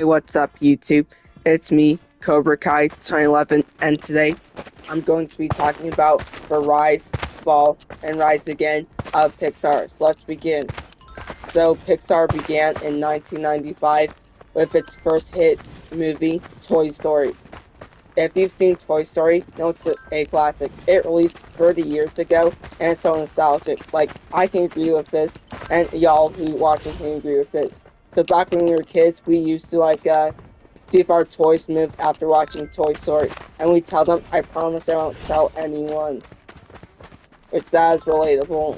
Hey, what's up, YouTube? It's me, Cobra Kai 2011, and today I'm going to be talking about the rise, fall, and rise again of Pixar. So let's begin. So, Pixar began in 1995 with its first hit movie, Toy Story. If you've seen Toy Story, you know it's a classic. It released 30 years ago, and it's so nostalgic. Like, I can agree with this, and y'all who watching can agree with this. So back when we were kids, we used to see if our toys moved after watching Toy Story, and we tell them, "I promise I won't tell anyone," which that is relatable.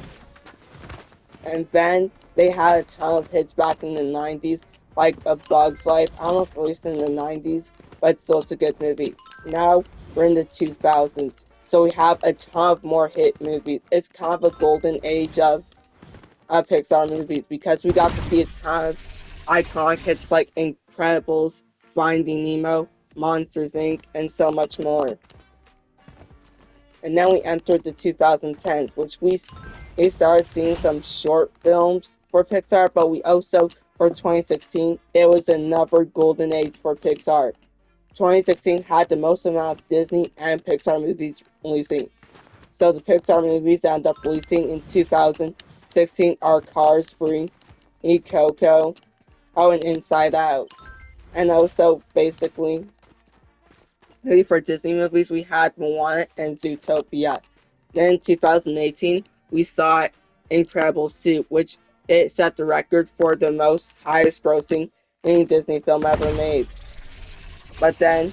And then they had a ton of hits back in the 90s, like A Bug's Life. I don't know if it released in the 90s, but still it's a good movie. Now we're in the 2000s, so we have a ton of more hit movies. It's kind of a golden age of Pixar movies because we got to see a ton of iconic hits like Incredibles, Finding Nemo, Monsters Inc., and so much more. And then we entered the 2010s, which we started seeing some short films for Pixar, but we also, for 2016, it was another golden age for Pixar. 2016 had the most amount of Disney and Pixar movies releasing. So the Pixar movies that ended up releasing in 2016 are Cars 3, Coco, and Inside Out. And also, basically, maybe for Disney movies, we had Moana and Zootopia. Then in 2018, we saw Incredibles 2, which it set the record for the most highest grossing any Disney film ever made. But then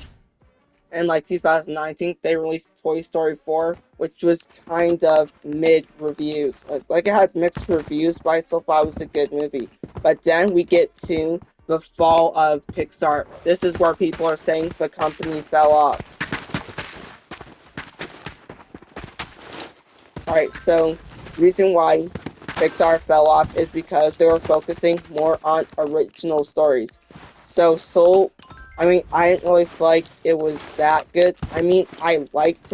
in 2019, they released Toy Story 4, which was kind of mid reviews. Like it had mixed reviews, but I still thought it was a good movie. But then we get to the fall of Pixar. This is where people are saying the company fell off. Alright, so reason why Pixar fell off is because they were focusing more on original stories. I didn't really feel like it was that good. I mean, I liked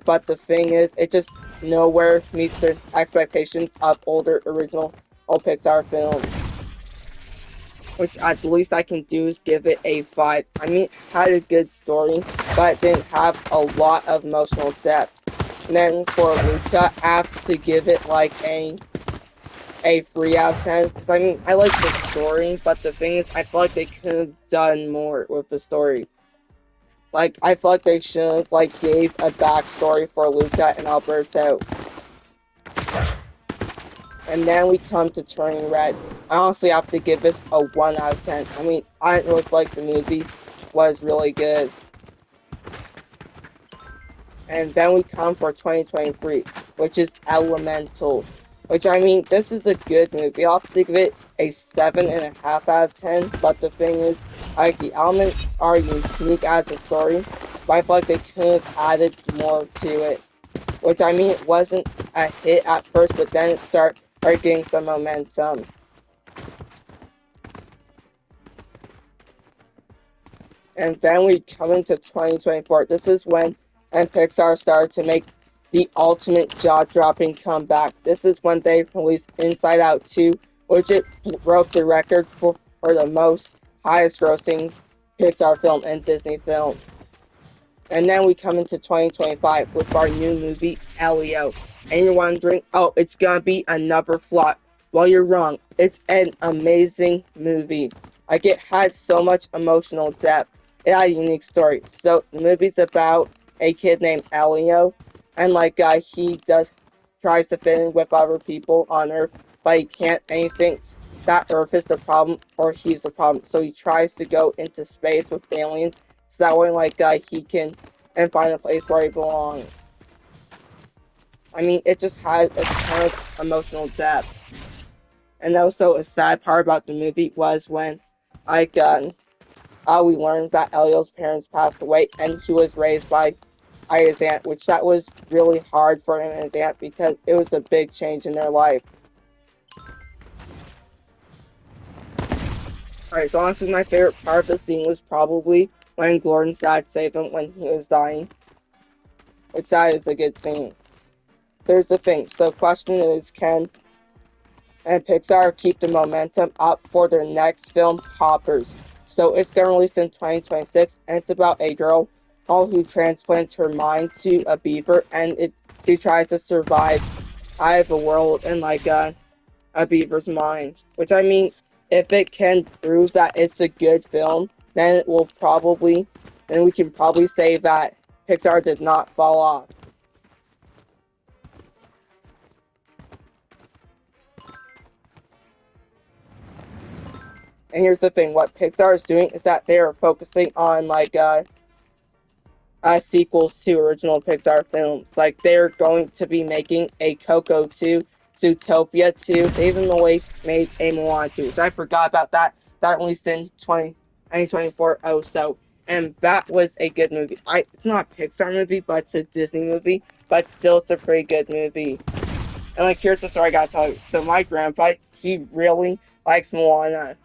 but the thing is, it just nowhere meets the expectations of older original old Pixar films. Which at least I can do is give it a 5. I mean, it had a good story, but it didn't have a lot of emotional depth. And then for Luca, I have to give it like a 3 out of 10. Because I mean, I like the story, but the thing is, I feel like they could have done more with the story. Like, I feel like they should have gave a backstory for Luca and Alberto. And then we come to Turning Red. I honestly have to give this a 1 out of 10. I mean, I didn't really feel like the movie was really good. And then we come for 2023, which is Elemental. Which, I mean, this is a good movie. I'll have to give it a 7.5 out of 10. But the thing is, the elements are unique as a story. But I feel like they could have added more to it. Which, I mean, it wasn't a hit at first, but then it started getting some momentum. And then we come into 2024. This is when Pixar started to make the ultimate jaw-dropping comeback. This is when they released Inside Out 2, which it broke the record for the most highest-grossing Pixar film and Disney film. And then we come into 2025 with our new movie, Elio. And you're wondering, oh, it's gonna be another flop. Well, you're wrong. It's an amazing movie. Like, it has so much emotional depth. It had a unique story. So, the movie's about a kid named Elio. And, he tries to fit in with other people on Earth, but he can't. And he thinks that Earth is the problem, or he's the problem. So, he tries to go into space with aliens so that way, he can and find a place where he belongs. I mean, it just has a ton of emotional depth. And also, a sad part about the movie was when, we learned that Elio's parents passed away, and he was raised by his aunt, which that was really hard for him and his aunt because it was a big change in their life. Alright, so honestly, my favorite part of the scene was probably when Gordon's dad saved him when he was dying. Which that is a good scene. Here's the thing. So the question is, can Pixar keep the momentum up for their next film, Hoppers? So it's gonna release in 2026, and it's about a girl who transplants her mind to a beaver, and she tries to survive out of a world in like a beaver's mind. Which I mean, if it can prove that it's a good film, then then we can probably say that Pixar did not fall off. And here's the thing: what Pixar is doing is that they are focusing on sequels to original Pixar films. Like they're going to be making a Coco 2, Zootopia 2. They even made a Moana 2, which I forgot about that. That released in 2024 so. And that was a good movie. It's not a Pixar movie, but it's a Disney movie. But still, it's a pretty good movie. And like, here's the story I gotta tell you. So my grandpa, he really likes Moana.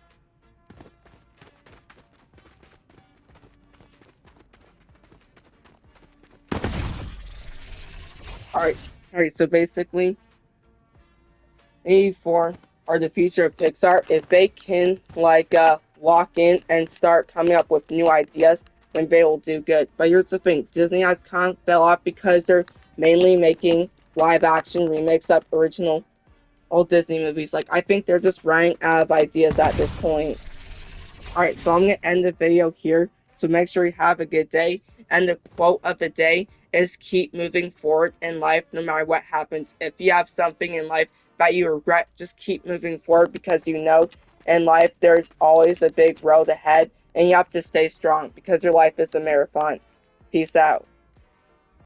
Alright, alright, so basically, 84 are the future of Pixar. If they can lock in and start coming up with new ideas, then they will do good. But here's the thing: Disney has kind of fell off because they're mainly making live action remakes of original old Disney movies. Like I think they're just running out of ideas at this point. Alright, so I'm gonna end the video here. So make sure you have a good day. And the quote of the day is keep moving forward in life no matter what happens. If you have something in life that you regret, just keep moving forward because you know in life there's always a big road ahead and you have to stay strong because your life is a marathon. Peace out.